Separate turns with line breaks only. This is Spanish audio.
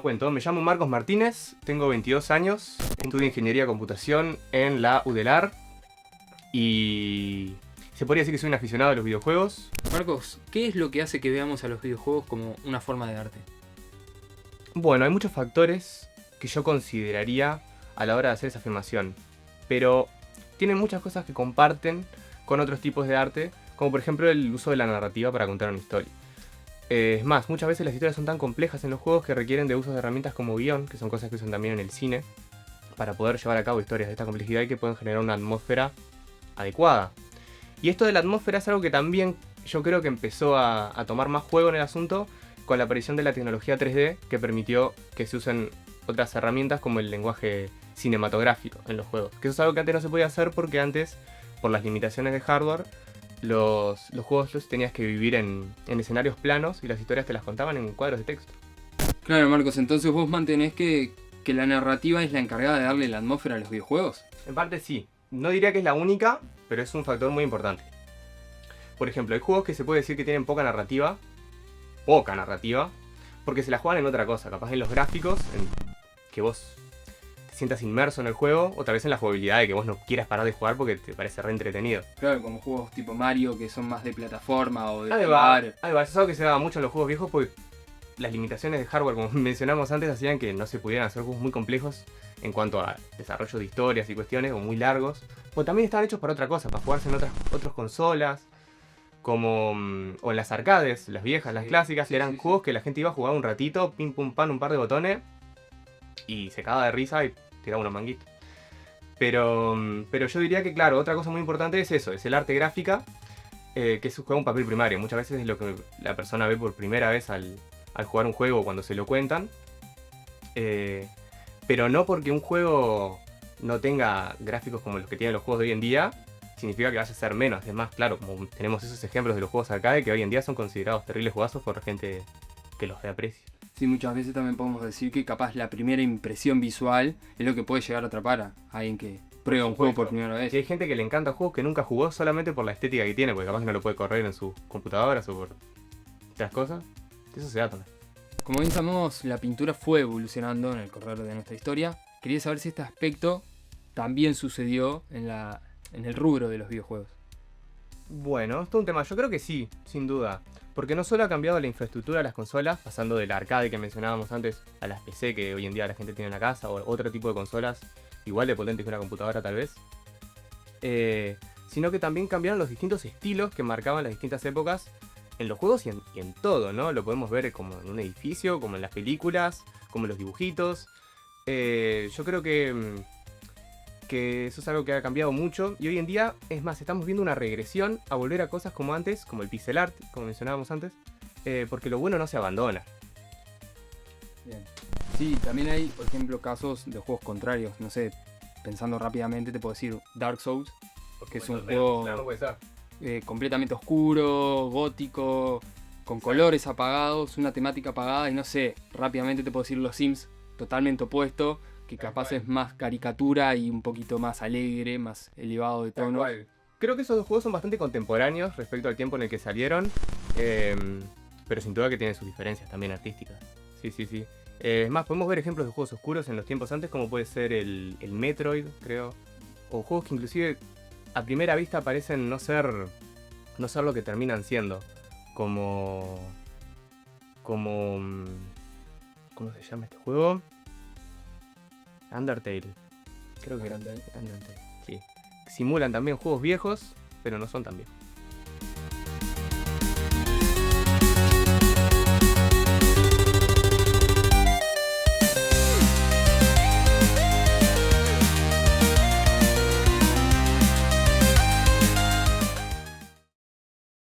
cuento. Me llamo Marcos Martínez, tengo 22 años, estudio Ingeniería de Computación en la UDELAR y se podría decir que soy un aficionado a los videojuegos.
Marcos, ¿qué es lo que hace que veamos a los videojuegos como una forma de arte?
Bueno, hay muchos factores que yo consideraría a la hora de hacer esa afirmación, pero tienen muchas cosas que comparten con otros tipos de arte, como por ejemplo el uso de la narrativa para contar una historia. Es más, muchas veces las historias son tan complejas en los juegos que requieren de usos de herramientas como guión, que son cosas que usan también en el cine, para poder llevar a cabo historias de esta complejidad y que pueden generar una atmósfera adecuada. Y esto de la atmósfera es algo que también yo creo que empezó a tomar más juego en el asunto con la aparición de la tecnología 3D, que permitió que se usen otras herramientas como el lenguaje cinematográfico en los juegos. Que eso es algo que antes no se podía hacer porque antes, por las limitaciones de hardware, los juegos los tenías que vivir en escenarios planos y las historias te las contaban en cuadros de texto.
Claro, Marcos, entonces vos mantenés que la narrativa es la encargada de darle la atmósfera a los videojuegos.
En parte sí. No diría que es la única, pero es un factor muy importante. Por ejemplo, hay juegos que se puede decir que tienen poca narrativa, porque se la juegan en otra cosa, capaz en los gráficos, en que vos te sientas inmerso en el juego, o tal vez en la jugabilidad de que vos no quieras parar de jugar porque te parece re entretenido.
Claro, como juegos tipo Mario que son más de plataforma o de
Ahí va,
jugar.
eso es algo que se daba mucho en los juegos viejos porque las limitaciones de hardware, como mencionamos antes, hacían que no se pudieran hacer juegos muy complejos en cuanto a desarrollo de historias y cuestiones, o muy largos. O también estaban hechos para otra cosa, para jugarse en otras consolas, como o en las arcades, las viejas, las clásicas, eran juegos que la gente iba a jugar un ratito, pim pum pan, un par de botones, y se cagaba de risa y tiraba unos manguitos. Pero yo diría que, claro, otra cosa muy importante es eso, es el arte gráfica, que juega un papel primario. Muchas veces es lo que la persona ve por primera vez al jugar un juego cuando se lo cuentan. Pero no porque un juego no tenga gráficos como los que tienen los juegos de hoy en día, significa que vaya a ser menos. Además, claro, como tenemos esos ejemplos de los juegos arcade que hoy en día son considerados terribles juegazos por gente que los aprecia.
Sí, muchas veces también podemos decir que capaz la primera impresión visual es lo que puede llegar a atrapar a alguien que prueba un juego por primera vez.
Y hay gente que le encanta juegos que nunca jugó solamente por la estética que tiene, porque capaz que no lo puede correr en sus computadoras o por otras cosas. Eso se da también.
Como bien sabemos, la pintura fue evolucionando en el correr de nuestra historia. Quería saber si este aspecto también sucedió en el rubro de los videojuegos.
Bueno, esto es un tema, yo creo que sí, sin duda. Porque no solo ha cambiado la infraestructura de las consolas, pasando del arcade que mencionábamos antes a las PC que hoy en día la gente tiene en la casa, o otro tipo de consolas igual de potentes que una computadora tal vez, sino que también cambiaron los distintos estilos que marcaban las distintas épocas en los juegos y en todo, ¿no? Lo podemos ver como en un edificio, como en las películas, como en los dibujitos. Yo creo que eso es algo que ha cambiado mucho y hoy en día, es más, estamos viendo una regresión a volver a cosas como antes, como el pixel art, como mencionábamos antes, porque lo bueno no se abandona.
Bien. Sí, también hay, por ejemplo, casos de juegos contrarios. No sé, pensando rápidamente te puedo decir Dark Souls, que es un juego completamente oscuro, gótico, con colores apagados, una temática apagada y no sé, rápidamente te puedo decir los Sims, totalmente opuesto, que capaz es más caricatura y un poquito más alegre, más elevado de tono.
Creo que esos dos juegos son bastante contemporáneos respecto al tiempo en el que salieron, pero sin duda que tienen sus diferencias también artísticas. Sí. Es más, podemos ver ejemplos de juegos oscuros en los tiempos antes, como puede ser el Metroid, creo, o juegos que inclusive a primera vista parecen no ser lo que terminan siendo, como ¿cómo se llama este juego? Undertale. Creo que era Undertale. Sí. Simulan también juegos viejos, pero no son tan viejos.